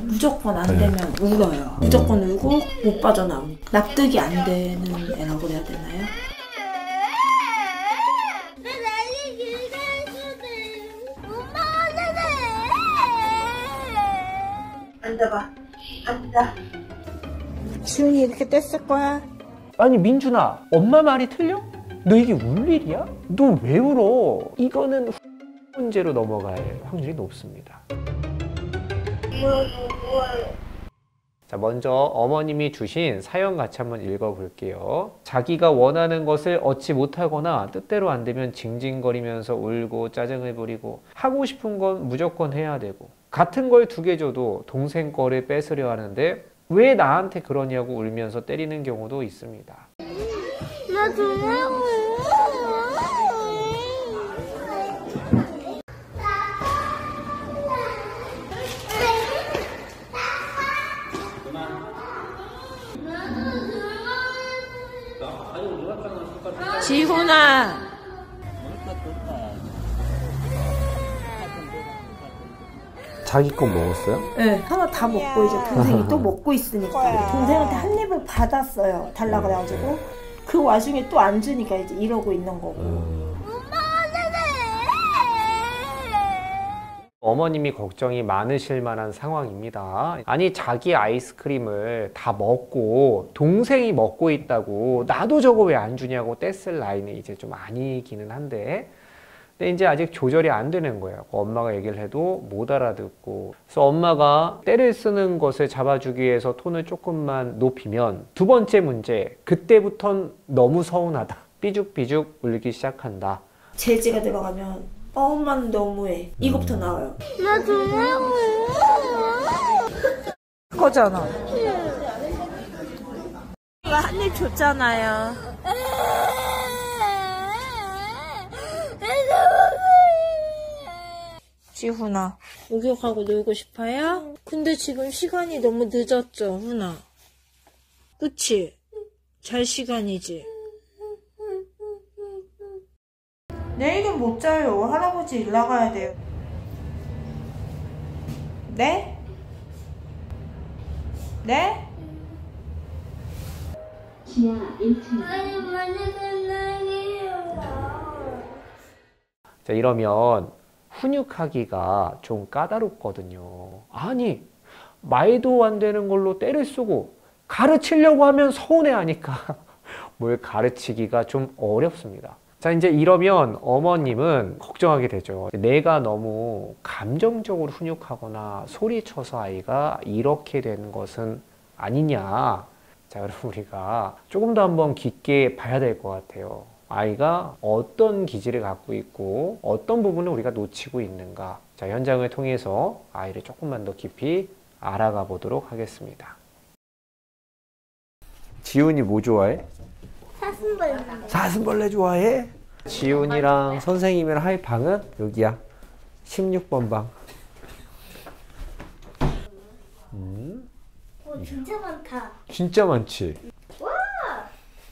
무조건 안 되면 울어요. 무조건 울고 못 빠져나옵니다. 납득이 안 되는 애라고 해야 되나요? 앉아봐. 앉아. 지훈이 이렇게 뗐을 거야? 아니 민준아, 엄마 말이 틀려? 너 이게 울 일이야? 너 왜 울어? 이거는 문제로 넘어갈 확률이 높습니다. 자, 먼저 어머님이 주신 사연 같이 한번 읽어볼게요. 자기가 원하는 것을 얻지 못하거나 뜻대로 안 되면 징징거리면서 울고 짜증을 부리고 하고 싶은 건 무조건 해야 되고 같은 걸 2개 줘도 동생 거를 뺏으려 하는데 왜 나한테 그러냐고 울면서 때리는 경우도 있습니다. 나 정말 지훈아. 자기 거 먹었어요? 네, 하나 다 먹고 이제 동생이 또 먹고 있으니까 동생한테 한 입을 받았어요. 달라 그래가지고 그 와중에 또 안 주니까 이제 이러고 있는 거고. 어머님이 걱정이 많으실 만한 상황입니다. 아니 자기 아이스크림을 다 먹고 동생이 먹고 있다고 나도 저거 왜 안 주냐고 떼쓸 나이는 이제 좀 아니기는 한데 근데 이제 아직 조절이 안 되는 거예요. 엄마가 얘기를 해도 못 알아듣고 그래서 엄마가 때를 쓰는 것을 잡아주기 위해서 톤을 조금만 높이면 2번째 문제, 그때부턴 너무 서운하다. 삐죽삐죽 울기 시작한다. 제지가 들어가면 엄마는 너무해. 이거부터 나와요. 나 정말 그거잖아. 이거 한 입 줬잖아요. 지훈아, 목욕하고 놀고 싶어요? 근데 지금 시간이 너무 늦었죠, 훈아? 그치? 잘 시간이지? 내일은 못 자요. 할아버지 일 나가야 돼요. 네? 네? 지하 1층. 아니, 많이 끝나게요. 자, 이러면 훈육하기가 좀 까다롭거든요. 아니 말도 안 되는 걸로 때를 쓰고 가르치려고 하면 서운해하니까 뭘 가르치기가 좀 어렵습니다. 자, 이제 이러면 어머님은 걱정하게 되죠. 내가 너무 감정적으로 훈육하거나 소리쳐서 아이가 이렇게 된 것은 아니냐. 자, 그럼 우리가 조금 더 한번 깊게 봐야 될 것 같아요. 아이가 어떤 기질을 갖고 있고 어떤 부분을 우리가 놓치고 있는가. 자, 현장을 통해서 아이를 조금만 더 깊이 알아가 보도록 하겠습니다. 지훈이 뭐 좋아해? 사슴벌레. 사슴벌레 좋아해? 지훈이랑 선생님이랑 할 방은 여기야. 16번 방. 진짜 많다. 진짜 많지? 와!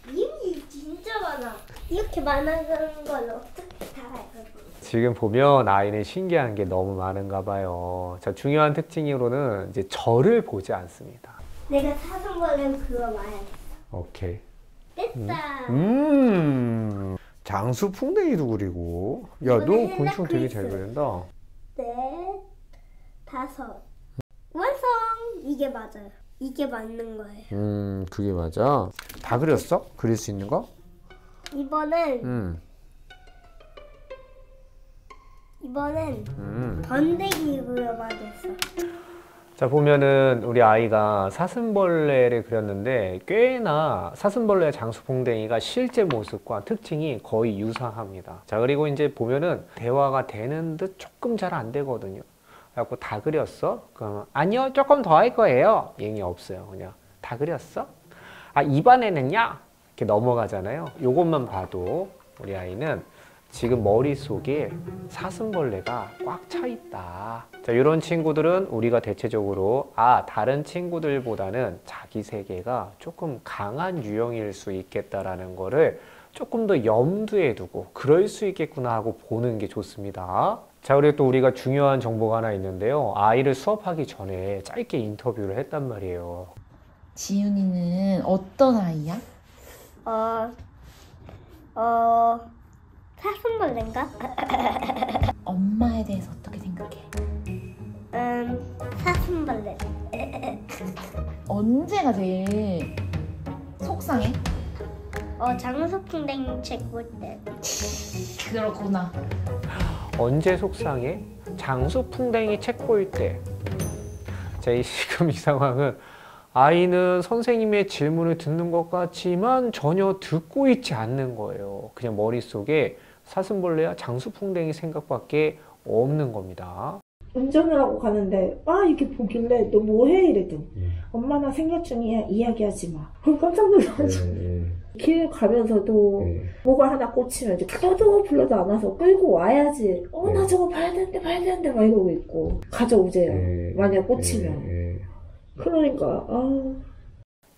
이미 진짜 많아. 이렇게 많아지는 걸 어떻게 다 알고? 지금 보면 아이는 신기한 게 너무 많은가 봐요. 자, 중요한 특징으로는 이제 저를 보지 않습니다. 내가 사슴벌레 그거 말야겠어. 오케이. 됐다. 장수풍뎅이도 그리고. 야, 너 곤충 되게 잘 그린다. 넷, 다섯. 완성! 이게 맞아요. 이게 맞는 거예요. 그게 맞아. 다 그렸어? 그릴 수 있는 거? 이번엔 번데기 그려봐야겠어. 자, 보면은 우리 아이가 사슴벌레를 그렸는데 꽤나 사슴벌레 장수풍뎅이가 실제 모습과 특징이 거의 유사합니다. 자, 그리고 이제 보면은 대화가 되는 듯 조금 잘 안 되거든요. 그래갖고 다 그렸어? 그러면 아니요, 조금 더 할 거예요. 얘기 없어요. 그냥 다 그렸어? 아, 이번에는요? 이렇게 넘어가잖아요. 요것만 봐도 우리 아이는 지금 머릿속에 사슴벌레가 꽉 차 있다. 자, 이런 친구들은 우리가 대체적으로 다른 친구들보다는 자기 세계가 조금 강한 유형일 수 있겠다라는 거를 조금 더 염두에 두고 그럴 수 있겠구나 하고 보는 게 좋습니다. 자, 그리고 또 우리가 중요한 정보가 하나 있는데요. 아이를 수업하기 전에 짧게 인터뷰를 했단 말이에요. 지윤이는 어떤 아이야? 사슴벌레인가? 엄마에 대해서 어떻게 생각해? 사슴벌레. 언제가 제일 속상해? 장수풍뎅이 책 볼 때. 그렇구나. 언제 속상해? 장수풍뎅이 책 볼 때. 자, 지금 이 상황은 아이는 선생님의 질문을 듣는 것 같지만 전혀 듣고 있지 않는 거예요. 그냥 머릿속에 사슴벌레야 장수풍뎅이 생각밖에 없는 겁니다. 운전을 하고 가는데 이렇게 보길래 너 뭐해? 이랬더니 엄마 나 생각 중이야. 이야기하지 마. 그럼 깜짝 놀라가지고 길 가면서도 뭐가 하나 꽂히면 이제 불러도 안 와서 끌고 와야지. 나 저거 봐야 되는데 막 이러고 있고 가져오재요. 만약 꽂히면. 그러니까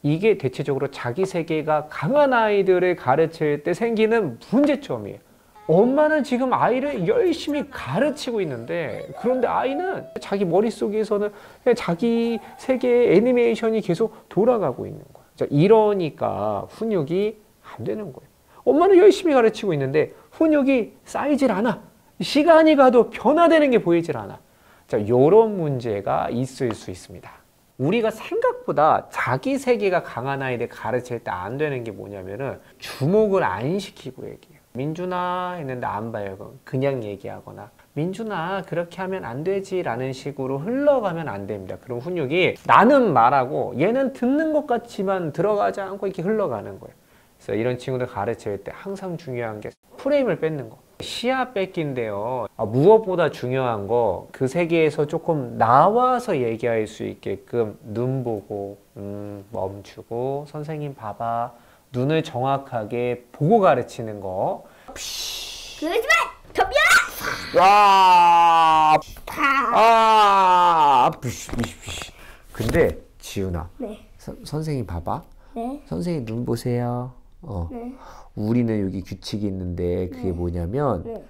이게 대체적으로 자기 세계가 강한 아이들을 가르칠 때 생기는 문제점이에요. 엄마는 지금 아이를 열심히 가르치고 있는데, 그런데 아이는 자기 머릿속에서는 자기 세계의 애니메이션이 계속 돌아가고 있는 거예요. 자, 이러니까 훈육이 안 되는 거예요. 엄마는 열심히 가르치고 있는데 훈육이 쌓이질 않아. 시간이 가도 변화되는 게 보이질 않아. 자, 이런 문제가 있을 수 있습니다. 우리가 생각보다 자기 세계가 강한 아이들 가르칠 때 안 되는 게 뭐냐면은 주목을 안 시키고 얘기해요. 민준아 했는데 안 봐요. 그냥 얘기하거나 민준아 그렇게 하면 안 되지 라는 식으로 흘러가면 안 됩니다. 그럼 훈육이 나는 말하고 얘는 듣는 것 같지만 들어가지 않고 이렇게 흘러가는 거예요. 그래서 이런 친구들 가르칠 때 항상 중요한 게 프레임을 뺏는 거. 시야 뺏기인데요. 무엇보다 중요한 거 그 세계에서 조금 나와서 얘기할 수 있게끔 눈 보고 멈추고 선생님 봐봐. 눈을 정확하게 보고 가르치는 거. 그러지 마! 덤벼! 와! 근데 지훈아, 네. 선생님 봐봐. 네. 선생님 눈 보세요. 네. 우리는 여기 규칙이 있는데 그게 뭐냐면 네.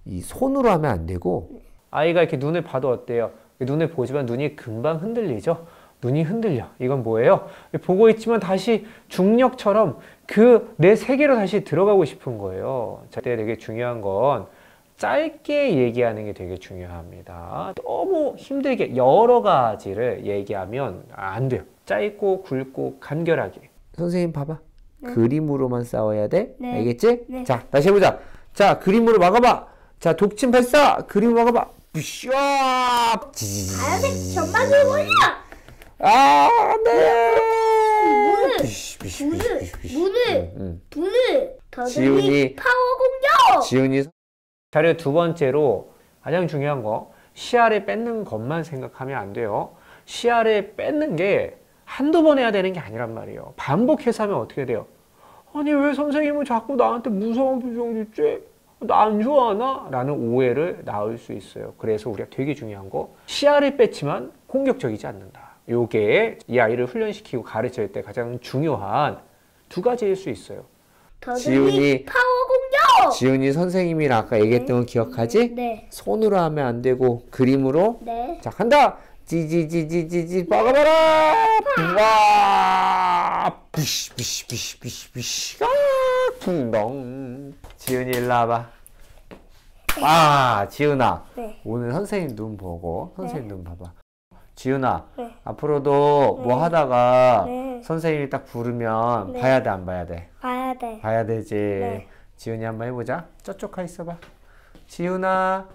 이 손으로 하면 안 되고 아이가 이렇게 눈을 봐도 어때요? 눈을 보지만 눈이 금방 흔들리죠? 눈이 흔들려. 이건 뭐예요? 보고 있지만 다시 중력처럼 그 내 세계로 다시 들어가고 싶은 거예요. 자, 그때 되게 중요한 건 짧게 얘기하는 게 되게 중요합니다. 너무 힘들게 여러 가지를 얘기하면 안 돼요. 짧고 굵고 간결하게. 선생님 봐봐. 그림으로만 싸워야 돼. 네. 알겠지? 네. 자, 다시 해보자. 자, 그림으로 막아봐. 자, 독침 발사. 그림으로 막아봐. 부쇼. 아연색 전반을 보냐! 네. 문을 지훈이 파워 공격! 지훈이 자료 두 번째로 가장 중요한 거 시야를 뺏는 것만 생각하면 안 돼요. 시야를 뺏는 게 한두 번 해야 되는 게 아니란 말이에요. 반복해서 하면 어떻게 돼요? 아니 왜 선생님은 자꾸 나한테 무서운 표정 짓지? 나 안 좋아하나? 라는 오해를 낳을 수 있어요. 그래서 우리가 되게 중요한 거 시야를 뺐지만 공격적이지 않는다. 요게 이 아이를 훈련시키고 가르칠 때 가장 중요한 두 가지일 수 있어요. 지훈이 파워 공격! 지훈이 선생님이랑 아까 얘기했던 거 기억하지? 네. 손으로 하면 안 되고 그림으로. 네. 자, 간다. 지지지지지지 막아봐라. 와. 비시비시비시비시. 붕덩. 지훈이 일로 와봐. 지훈아. 네. 오늘 선생님 눈 보고 선생님 눈 봐봐. 지훈아, 네. 앞으로도 뭐 하다가 네. 선생님이 딱 부르면 네. 봐야 돼, 안 봐야 돼? 봐야 돼. 봐야 되지. 네. 지훈이 한번 해보자. 저쪽 가 있어봐. 지훈아.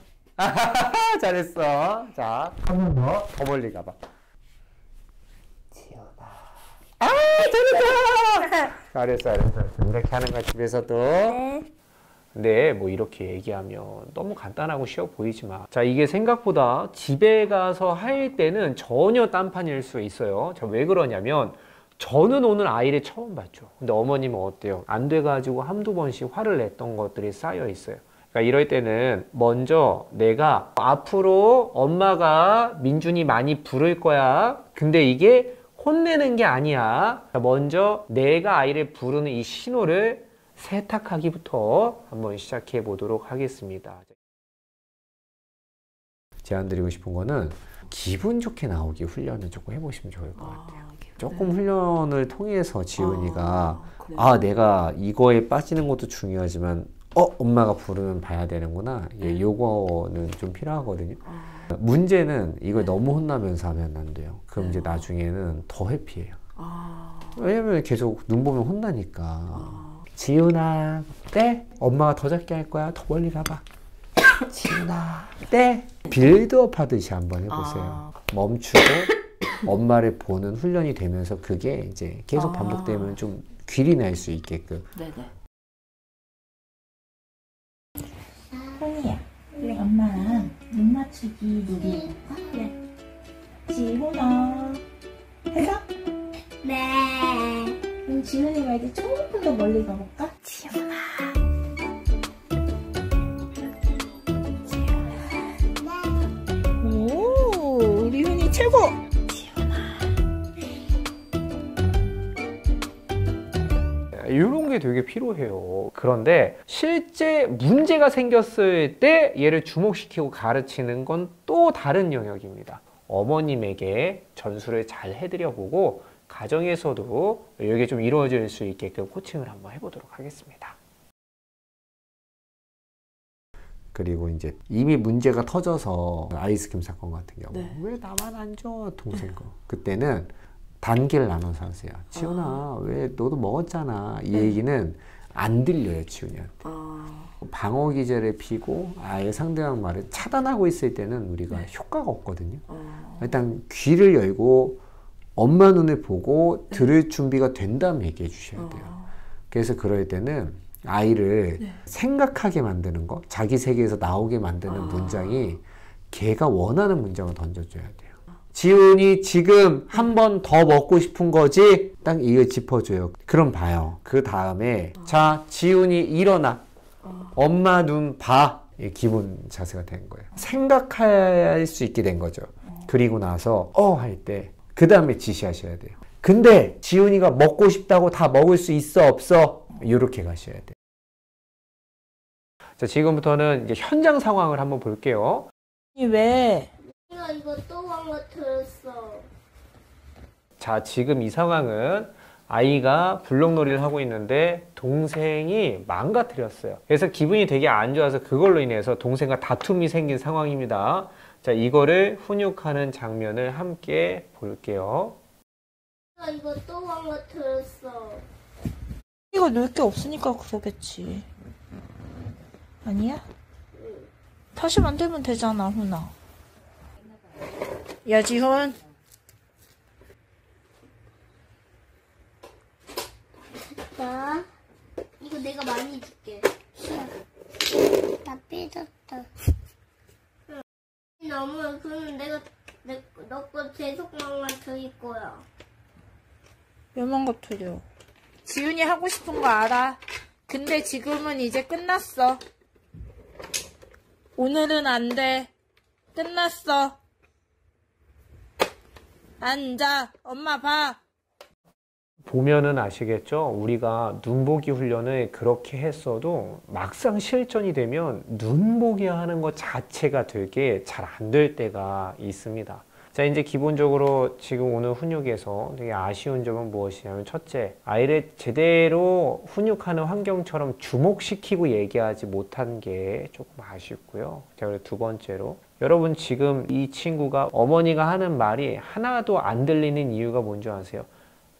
잘했어. 자, 한 번 더 멀리 가봐. 지훈아. 잘했어. 잘했어. 이렇게 하는 거야, 집에서도. 네. 근데 뭐 이렇게 얘기하면 너무 간단하고 쉬워 보이지만 자, 이게 생각보다 집에 가서 할 때는 전혀 딴판일 수 있어요. 자, 왜 그러냐면 저는 오늘 아이를 처음 봤죠. 근데 어머님은 어때요? 안 돼가지고 한두 번씩 화를 냈던 것들이 쌓여 있어요. 그러니까 이럴 때는 먼저 내가 앞으로 엄마가 민준이 많이 부를 거야. 근데 이게 혼내는 게 아니야. 먼저 내가 아이를 부르는 이 신호를 세탁하기부터 한번 시작해 보도록 하겠습니다. 제안 드리고 싶은 거는 기분 좋게 나오기 훈련을 조금 해보시면 좋을 것 같아요. 조금 훈련을 통해서 지훈이가 내가 이거에 빠지는 것도 중요하지만 엄마가 부르면 봐야 되는구나. 요거는 좀 필요하거든요. 문제는 이걸 너무 혼나면서 하면 안 돼요. 그럼 이제 나중에는 더 회피해요. 왜냐면 계속 눈 보면 혼나니까. 지훈아, 때? 엄마가 더 작게 할 거야. 더 멀리 가봐. 지훈아, 때? 빌드업 하듯이 한번 해보세요. 멈추고 엄마를 보는 훈련이 되면서 그게 이제 계속 반복되면 좀 귀리 날 수 있게끔. 네네. 훈이야, 우리 엄마랑 눈 맞추기 놀이 해볼까? 네. 지훈아, 해서? 네. 그럼 지훈이가 이제 조금 더 멀리 가볼까? 지훈아. 오, 우리 훈이 최고! 이런 게 되게 필요해요. 그런데 실제 문제가 생겼을 때 얘를 주목시키고 가르치는 건 또 다른 영역입니다. 어머님에게 전수를 잘 해드려 보고 가정에서도 이게 좀 이루어질 수 있게끔 코칭을 한번 해보도록 하겠습니다. 그리고 이제 이미 문제가 터져서 아이스크림 사건 같은 경우 왜 나만 안 줘? 동생 거. 그때는 단계를 나눠서 하세요. 지훈아, 왜 너도 먹었잖아. 이 얘기는 안 들려요, 지훈이한테. 방어 기제를 피고 아예 상대방 말을 차단하고 있을 때는 우리가 효과가 없거든요. 일단 귀를 열고 엄마 눈을 보고 들을 준비가 된 다음에 얘기해 주셔야 돼요. 그래서 그럴 때는 아이를 생각하게 만드는 거, 자기 세계에서 나오게 만드는 문장이 걔가 원하는 문장을 던져줘야 돼요. 지훈이 지금 한 번 더 먹고 싶은 거지? 딱 이거 짚어줘요. 그럼 봐요. 그 다음에 자, 지훈이 일어나. 엄마 눈 봐. 기본 자세가 된 거예요. 생각할 수 있게 된 거죠. 그리고 나서 할 때 그 다음에 지시하셔야 돼요. 근데 지훈이가 먹고 싶다고 다 먹을 수 있어 없어? 이렇게 가셔야 돼요. 자, 지금부터는 이제 현장 상황을 한번 볼게요. 왜? 이거 또 망가뜨렸어. 자, 지금 이 상황은 아이가 블록놀이를 하고 있는데 동생이 망가뜨렸어요. 그래서 기분이 되게 안 좋아서 그걸로 인해서 동생과 다툼이 생긴 상황입니다. 자, 이거를 훈육하는 장면을 함께 볼게요. 이거 또 망가뜨렸어. 이거 넣을 게 없으니까 그러겠지. 아니야? 다시 만들면 되잖아, 훈아. 야, 지훈. 자, 이거 내가 많이 줄게. 나 삐졌다. 너무 그러면 너 거 계속 망가뜨릴 거야. 왜 망가뜨려? 지훈이 하고 싶은 거 알아. 근데 지금은 이제 끝났어. 오늘은 안 돼. 끝났어. 앉아. 엄마 봐. 보면은 아시겠죠? 우리가 눈보기 훈련을 그렇게 했어도 막상 실전이 되면 눈보기 하는 것 자체가 되게 잘 안 될 때가 있습니다. 자, 이제 기본적으로 지금 오늘 훈육에서 되게 아쉬운 점은 무엇이냐면, 첫째, 아이를 제대로 훈육하는 환경처럼 주목시키고 얘기하지 못한 게 조금 아쉽고요. 자, 그리고 두 번째로, 여러분 지금 이 친구가 어머니가 하는 말이 하나도 안 들리는 이유가 뭔지 아세요?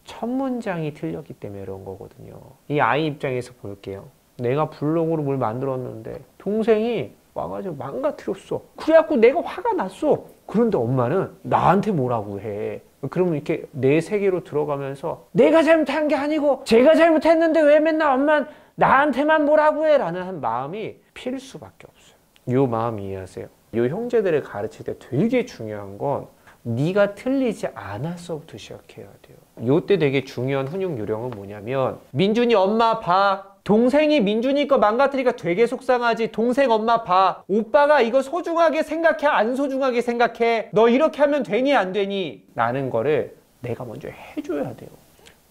첫 문장이 틀렸기 때문에 그런 거거든요. 이 아이 입장에서 볼게요. 내가 블록으로 뭘 만들었는데 동생이 와가지고 망가뜨렸어. 그래갖고 내가 화가 났어. 그런데 엄마는 나한테 뭐라고 해. 그러면 이렇게 내 세계로 들어가면서 내가 잘못한 게 아니고 제가 잘못했는데 왜 맨날 엄마는 나한테만 뭐라고 해? 라는 한 마음이 필 수밖에 없어요. 이 마음 이해하세요? 이 형제들을 가르칠 때 되게 중요한 건 네가 틀리지 않았어부터 시작해야 돼요. 요때 되게 중요한 훈육 요령은 뭐냐면, 민준이 엄마 봐. 동생이 민준이 거 망가뜨리니까 되게 속상하지. 동생 엄마 봐. 오빠가 이거 소중하게 생각해? 안 소중하게 생각해? 너 이렇게 하면 되니 안 되니? 라는 거를 내가 먼저 해줘야 돼요.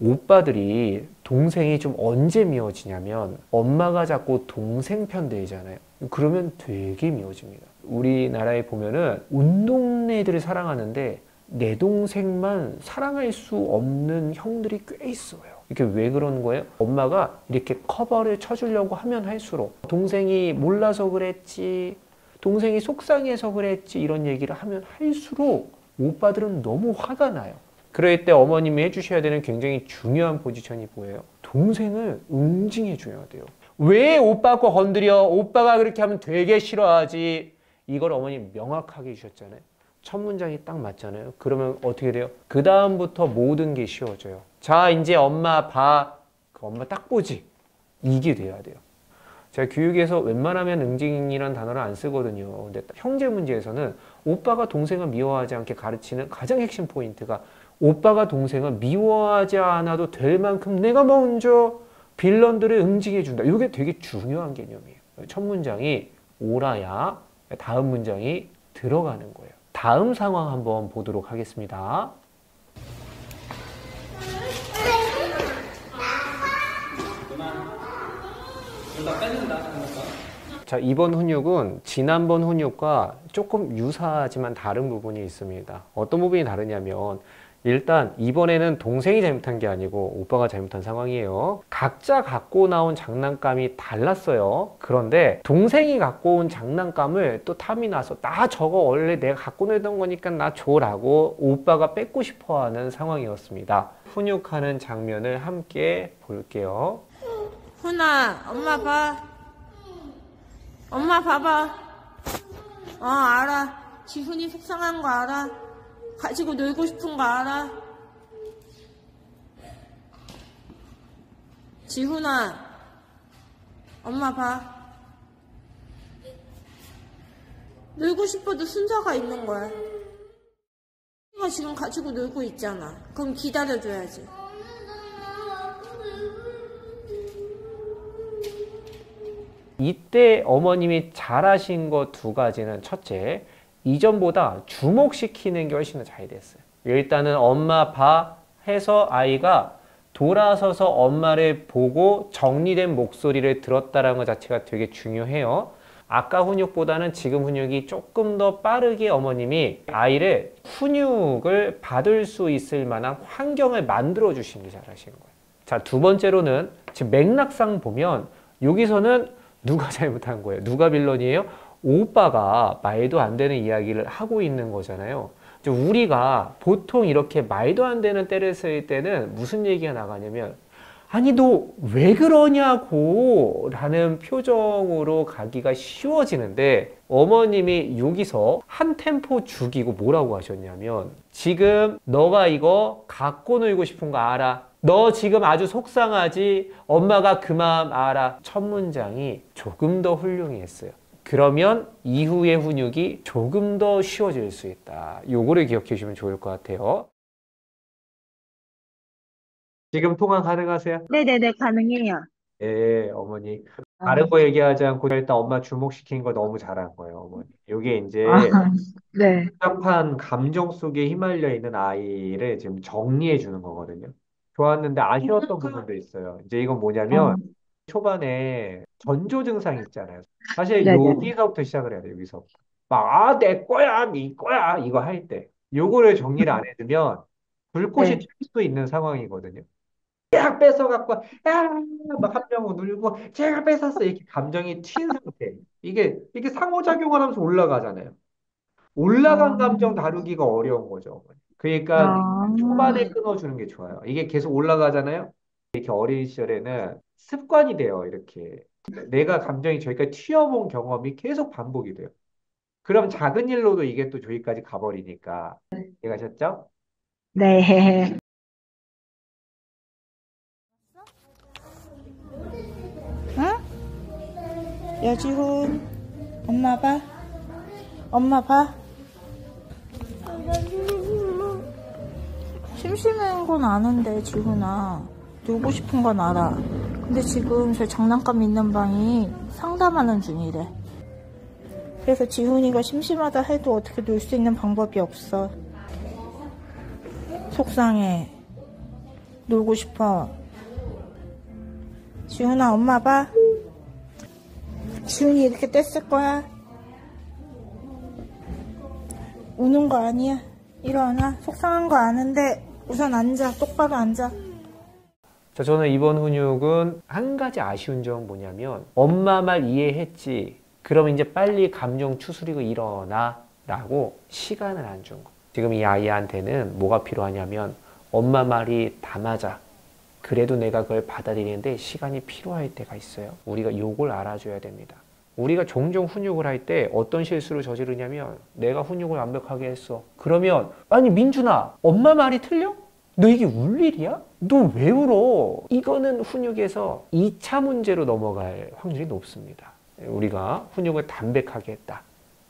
오빠들이 동생이 좀 언제 미워지냐면 엄마가 자꾸 동생 편 들잖아요. 그러면 되게 미워집니다. 우리나라에 보면은 온 동네들을 사랑하는데 내 동생만 사랑할 수 없는 형들이 꽤 있어요. 이게 왜 그런 거예요? 엄마가 이렇게 커버를 쳐주려고 하면 할수록 동생이 몰라서 그랬지, 동생이 속상해서 그랬지 이런 얘기를 하면 할수록 오빠들은 너무 화가 나요. 그럴 때 어머님이 해주셔야 되는 굉장히 중요한 포지션이 뭐예요? 동생을 응징해 줘야 돼요. 왜 오빠 거 건드려? 오빠가 그렇게 하면 되게 싫어하지. 이걸 어머님 명확하게 해주셨잖아요. 첫 문장이 딱 맞잖아요. 그러면 어떻게 돼요? 그 다음부터 모든 게 쉬워져요. 자, 이제 엄마 봐. 그 엄마 딱 보지. 이게 돼야 돼요. 제가 교육에서 웬만하면 응징이라는 단어를 안 쓰거든요. 근데 형제 문제에서는 오빠가 동생을 미워하지 않게 가르치는 가장 핵심 포인트가 오빠가 동생을 미워하지 않아도 될 만큼 내가 먼저 빌런들을 응징해 준다. 이게 되게 중요한 개념이에요. 첫 문장이 오라야, 다음 문장이 들어가는 거예요. 다음 상황 한번 보도록 하겠습니다. 자, 이번 훈육은 지난번 훈육과 조금 유사하지만 다른 부분이 있습니다. 어떤 부분이 다르냐면 일단 이번에는 동생이 잘못한 게 아니고 오빠가 잘못한 상황이에요. 각자 갖고 나온 장난감이 달랐어요. 그런데 동생이 갖고 온 장난감을 또 탐이 나서 나 저거 원래 내가 갖고 놀던 거니까 나 줘라고 오빠가 뺏고 싶어 하는 상황이었습니다. 훈육하는 장면을 함께 볼게요. 훈아, 엄마 봐. 엄마 봐봐. 알아. 지훈이 속상한 거 알아. 가지고 놀고 싶은 거 알아? 지훈아, 엄마 봐. 놀고 싶어도 순서가 있는 거야. 엄마가 지금 가지고 놀고 있잖아. 그럼 기다려줘야지. 이때 어머님이 잘하신 거 두 가지는 첫째, 이전보다 주목시키는 게 훨씬 더 잘 됐어요. 일단은 엄마 봐 해서 아이가 돌아서서 엄마를 보고 정리된 목소리를 들었다는 것 자체가 되게 중요해요. 아까 훈육보다는 지금 훈육이 조금 더 빠르게 어머님이 아이를 훈육을 받을 수 있을 만한 환경을 만들어 주신 게 잘하신 거예요. 자, 두 번째로는 지금 맥락상 보면 여기서는 누가 잘못한 거예요? 누가 빌런이에요? 오빠가 말도 안 되는 이야기를 하고 있는 거잖아요. 우리가 보통 이렇게 말도 안 되는 때를 쓸 때는 무슨 얘기가 나가냐면 아니 너 왜 그러냐고 라는 표정으로 가기가 쉬워지는데 어머님이 여기서 한 템포 죽이고 뭐라고 하셨냐면 지금 너가 이거 갖고 놀고 싶은 거 알아? 너 지금 아주 속상하지? 엄마가 그 마음 알아. 첫 문장이 조금 더 훌륭히 했어요. 그러면 이후의 훈육이 조금 더 쉬워질 수 있다. 요거를 기억해 주시면 좋을 것 같아요. 지금 통화 가능하세요? 네네네, 가능해요. 네, 어머니. 다른 거 얘기하지 않고 일단 엄마 주목시킨 거 너무 잘한 거예요, 어머니. 요게 이제 네. 복잡한 감정 속에 휘말려 있는 아이를 지금 정리해 주는 거거든요. 좋았는데 아쉬웠던 부분도 있어요. 이제 이건 뭐냐면 초반에 전조 증상 있잖아요. 사실 네네. 여기서부터 시작을 해야 돼요. 여기서부터. 막, 내 거야, 네 거야, 이거 할 때. 요거를 정리를 안 해두면 불꽃이 튈 수 있는 상황이거든요. 막 뺏어갖고, 막 한 명은 울고, 제가 뺏었어. 이렇게 감정이 튄 상태. 이게 상호작용을 하면서 올라가잖아요. 올라간 감정 다루기가 어려운 거죠. 그러니까 초반에 끊어주는 게 좋아요. 이게 계속 올라가잖아요. 이렇게 어린 시절에는 습관이 돼요. 이렇게 내가 감정이 저기까지 튀어본 경험이 계속 반복이 돼요. 그럼 작은 일로도 이게 또 저기까지 가버리니까. 이해가셨죠? 네. 응? 여지훈, 엄마 봐. 엄마 봐. 심심한 건 아는데, 지훈아. 놀고 싶은 건 알아. 근데 지금 저 장난감 있는 방이 상담하는 중이래. 그래서 지훈이가 심심하다 해도 어떻게 놀 수 있는 방법이 없어. 속상해. 놀고 싶어. 지훈아, 엄마 봐. 지훈이 이렇게 뗐을 거야. 우는 거 아니야? 일어나. 속상한 거 아는데 우선 앉아. 똑바로 앉아. 자, 저는 이번 훈육은 한 가지 아쉬운 점은 뭐냐면 엄마 말 이해했지. 그럼 이제 빨리 감정 추스리고 일어나 라고 시간을 안 준 거. 지금 이 아이한테는 뭐가 필요하냐면 엄마 말이 다 맞아. 그래도 내가 그걸 받아들이는데 시간이 필요할 때가 있어요. 우리가 요걸 알아줘야 됩니다. 우리가 종종 훈육을 할 때 어떤 실수를 저지르냐면 내가 훈육을 완벽하게 했어. 그러면 아니 민준아 엄마 말이 틀려? 너 이게 울 일이야? 너 왜 울어? 이거는 훈육에서 2차 문제로 넘어갈 확률이 높습니다. 우리가 훈육을 담백하게 했다.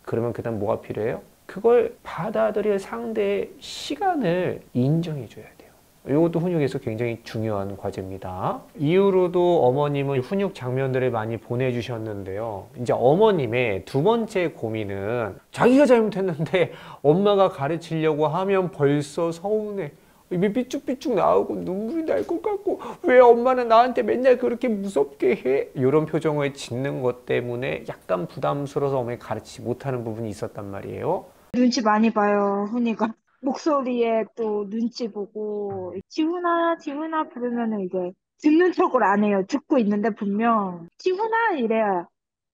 그러면 그 다음 뭐가 필요해요? 그걸 받아들일 상대의 시간을 인정해 줘야 돼요. 이것도 훈육에서 굉장히 중요한 과제입니다. 이후로도 어머님은 훈육 장면들을 많이 보내주셨는데요. 이제 어머님의 두 번째 고민은 자기가 잘못했는데 엄마가 가르치려고 하면 벌써 서운해. 입이 삐쭉삐쭉 나오고 눈물이 날 것 같고 왜 엄마는 나한테 맨날 그렇게 무섭게 해? 이런 표정을 짓는 것 때문에 약간 부담스러워서 어머니 가르치지 못하는 부분이 있었단 말이에요. 눈치 많이 봐요, 훈이가. 목소리에 또 눈치 보고 지훈아 지훈아 부르면은 이제 듣는 척을 안 해요. 듣고 있는데 분명 지훈아 이래야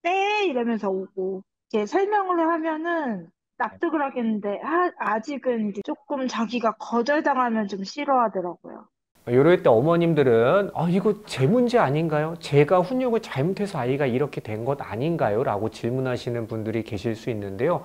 네 이러면서 오고 이제 설명을 하면은 납득을 하겠는데 아직은 이제 조금 자기가 거절당하면 좀 싫어하더라고요. 이럴 때 어머님들은 이거 제 문제 아닌가요? 제가 훈육을 잘못해서 아이가 이렇게 된 것 아닌가요? 라고 질문하시는 분들이 계실 수 있는데요.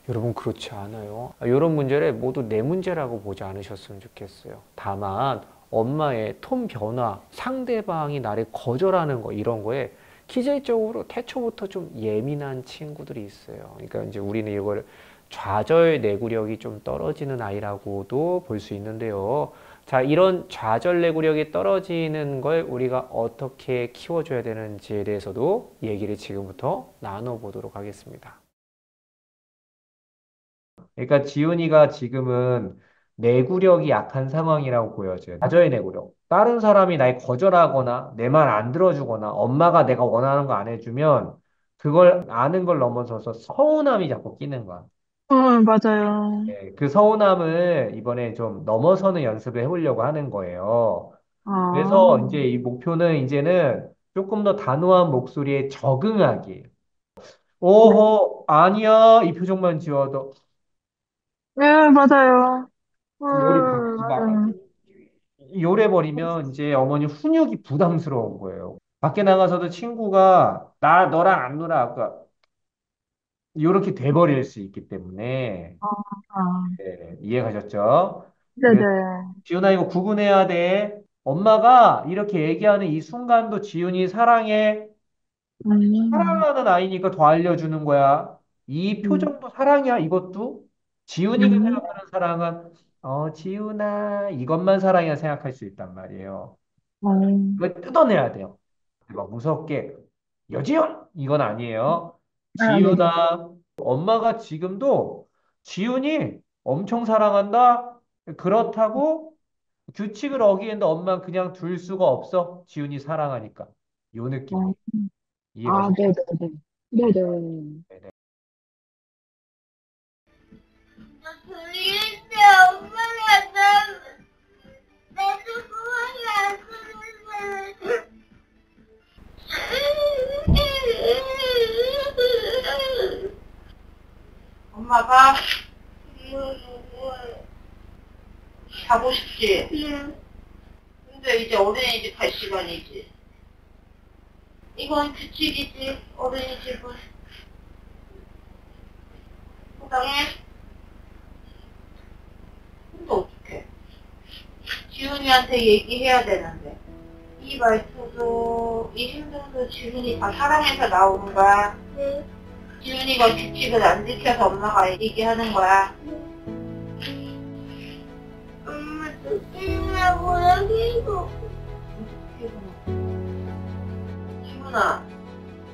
여러분 그렇지 않아요. 이런 문제를 모두 내 문제라고 보지 않으셨으면 좋겠어요. 다만 엄마의 톤 변화, 상대방이 나를 거절하는 거 이런 거에 기질적으로 태초부터 좀 예민한 친구들이 있어요. 그러니까 이제 우리는 이걸 좌절 내구력이 좀 떨어지는 아이라고도 볼 수 있는데요. 자, 이런 좌절 내구력이 떨어지는 걸 우리가 어떻게 키워줘야 되는지에 대해서도 얘기를 지금부터 나눠보도록 하겠습니다. 그러니까 지훈이가 지금은 내구력이 약한 상황이라고 보여져요. 좌절 내구력. 다른 사람이 날 거절하거나 내 말 안 들어주거나 엄마가 내가 원하는 거 안 해주면 그걸 아는 걸 넘어서서 서운함이 자꾸 끼는 거야. 맞아요. 네, 그 서운함을 이번에 좀 넘어서는 연습을 해보려고 하는 거예요. 그래서 아, 이제 이 목표는 이제는 조금 더 단호한 목소리에 적응하기. 오호, 아니야. 이 표정만 지워도 네, 맞아요. 열이 막 맞아요. 요래버리면 이제 어머니 훈육이 부담스러운 거예요. 밖에 나가서도 친구가 너랑 안 놀아. 그러니까 이렇게 돼버릴 수 있기 때문에 아, 네, 이해가셨죠? 그래서 네네. 지훈아 이거 구분해야 돼. 엄마가 이렇게 얘기하는 이 순간도 지훈이 사랑해. 음, 사랑하는 아이니까 더 알려주는 거야. 이 음, 표정도 사랑이야, 이것도. 지훈이가 음, 생각하는 사랑은, 지훈아, 이것만 사랑이야 생각할 수 있단 말이에요. 음. 이걸 뜯어내야 돼요. 막 무섭게, 여지훈! 이건 아니에요. 아, 네네. 지훈아, 엄마가 지금도 지훈이 엄청 사랑한다? 그렇다고 규칙을 어기는데 엄마는 그냥 둘 수가 없어. 지훈이 사랑하니까. 요 느낌이에요. 아, 이해가셨죠? 네네네. 네네. 나 들리는데 엄마가 나도 그만이 안 들리는데. 엄마가 자고 싶지? 응. 근데 이제 어린이집 갈 시간이지. 이건 규칙이지, 어린이집은. 부당해? 근데 어떡해. 지훈이한테 얘기해야 되는데. 이 말투도, 이 행동도 지훈이 다 사랑해서 나오는 거야. 네. 지훈이가 규칙을 안 지켜서 엄마가 얘기하는 거야. 엄마 느끼냐고요 계속. 지훈아,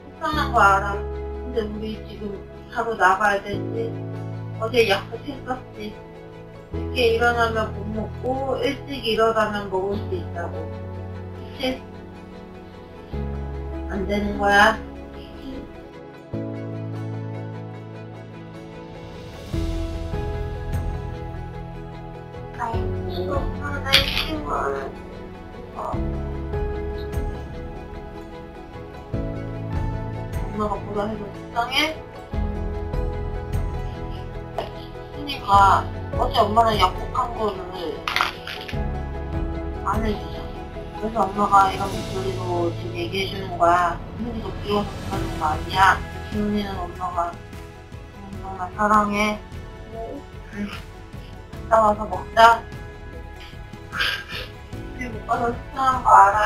속상한 거 알아. 근데 우리 지금 바로 나가야 되지. 어제 약속했었지. 늦게 일어나면 못 먹고 일찍 일어나면 먹을 수 있다고. 그치? 안 되는 거야. 내 친구는 엄마가 보다 해도 속상해? 순이가 어제 엄마랑 약속한 거를 안 해주잖아. 그래서 엄마가 이런 목소리로 지금 얘기해주는 거야. 순이도 귀여워서 그러는 거 아니야. 지훈이는 엄마가 정말 사랑해. 응. 갔다 와서 먹자. 집에 못 가서 속상한 거 알아.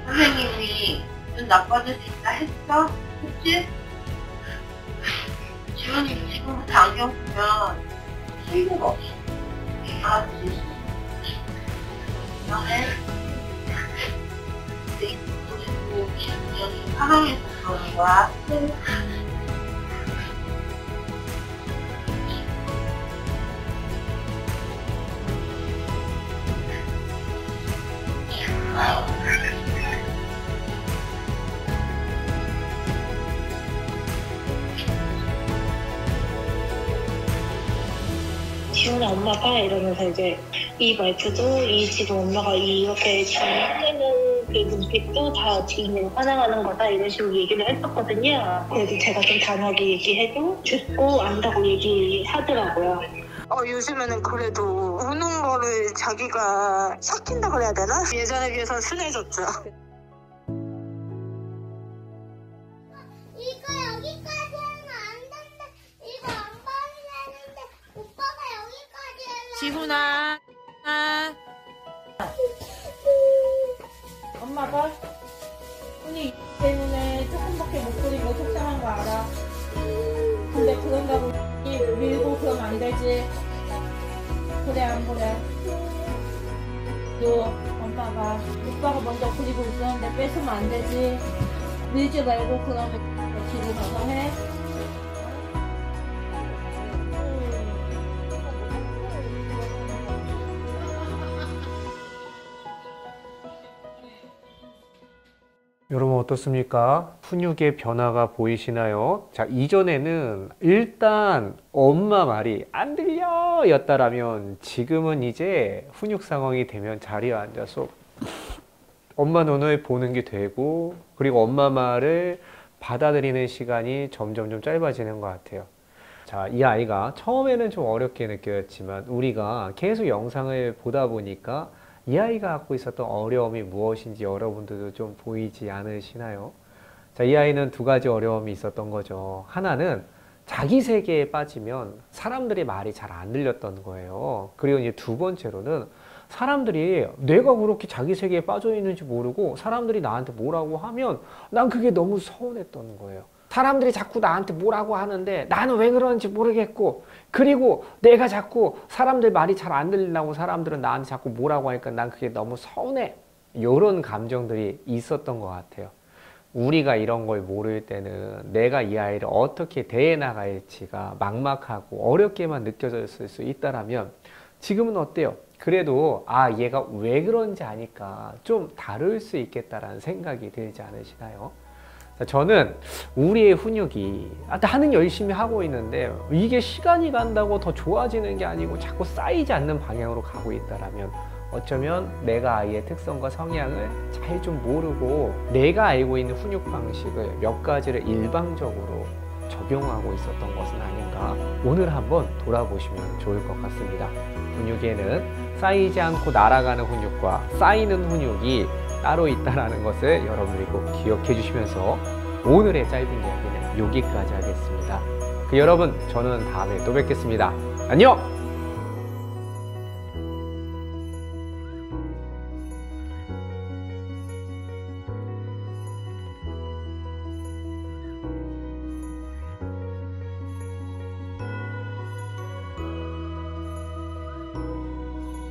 선생님이 눈 나빠질 수 있다 했어? 그치? 지훈이 지금부터 안경 쓰면 쓸모가 없어. 알았지? 그다음에 내 입고 싶고 지훈이 사랑해서 그러는 거야. 지훈아 엄마가 이러면서 이제 이 말투도 이 지금 엄마가 이렇게 지내는 그 눈빛도 다 지금 화나가는 거다 이런 식으로 얘기를 했었거든요. 그래도 제가 좀 단호하게 얘기해도 듣고 안다고 얘기하더라고요. 요즘에는 그래도 우는 거를 자기가 삭힌다 그래야 되나? 예전에 비해서 순해졌죠. 이거 여기까지 하면 안 된대. 이거 안 버리려는데 오빠가 여기까지 하려. 지훈아. 엄마가 언니 때문에 조금밖에 못 그린 거 속상한 거 알아. 근데 그런다고 밀고 그러면 안 되지. 그래 안 그래? 또 엄마가 오빠가 먼저 그리고 있었는데 뺏으면 안 되지. 밀지 말고 그러면 뒤로 가서 해. 여러분 어떻습니까? 훈육의 변화가 보이시나요? 자, 이전에는 일단 엄마 말이 안 들려 였다라면 지금은 이제 훈육 상황이 되면 자리에 앉아서 엄마 눈을 보는 게 되고, 그리고 엄마 말을 받아들이는 시간이 점점 좀 짧아지는 것 같아요. 자, 이 아이가 처음에는 좀 어렵게 느껴졌지만 우리가 계속 영상을 보다 보니까 이 아이가 갖고 있었던 어려움이 무엇인지 여러분들도 좀 보이지 않으시나요? 자, 이 아이는 두 가지 어려움이 있었던 거죠. 하나는 자기 세계에 빠지면 사람들의 말이 잘 안 들렸던 거예요. 그리고 이제 두 번째로는 사람들이 내가 그렇게 자기 세계에 빠져 있는지 모르고 사람들이 나한테 뭐라고 하면 난 그게 너무 서운했던 거예요. 사람들이 자꾸 나한테 뭐라고 하는데 나는 왜 그러는지 모르겠고, 그리고 내가 자꾸 사람들 말이 잘 안 들린다고 사람들은 나한테 자꾸 뭐라고 하니까 난 그게 너무 서운해. 이런 감정들이 있었던 것 같아요. 우리가 이런 걸 모를 때는 내가 이 아이를 어떻게 대해 나갈지가 막막하고 어렵게만 느껴졌을 수 있다라면 지금은 어때요? 그래도 얘가 왜 그런지 아니까 좀 다를 수 있겠다라는 생각이 들지 않으시나요? 저는 우리의 훈육이 하는 열심히 하고 있는데 이게 시간이 간다고 더 좋아지는 게 아니고 자꾸 쌓이지 않는 방향으로 가고 있다라면 어쩌면 내가 아이의 특성과 성향을 잘 좀 모르고 내가 알고 있는 훈육 방식을 몇 가지를 일방적으로 적용하고 있었던 것은 아닌가, 오늘 한번 돌아보시면 좋을 것 같습니다. 훈육에는 쌓이지 않고 날아가는 훈육과 쌓이는 훈육이 따로 있다는 것을 여러분들이 꼭 기억해 주시면서 오늘의 짧은 이야기는 여기까지 하겠습니다. 여러분, 저는 다음에 또 뵙겠습니다. 안녕!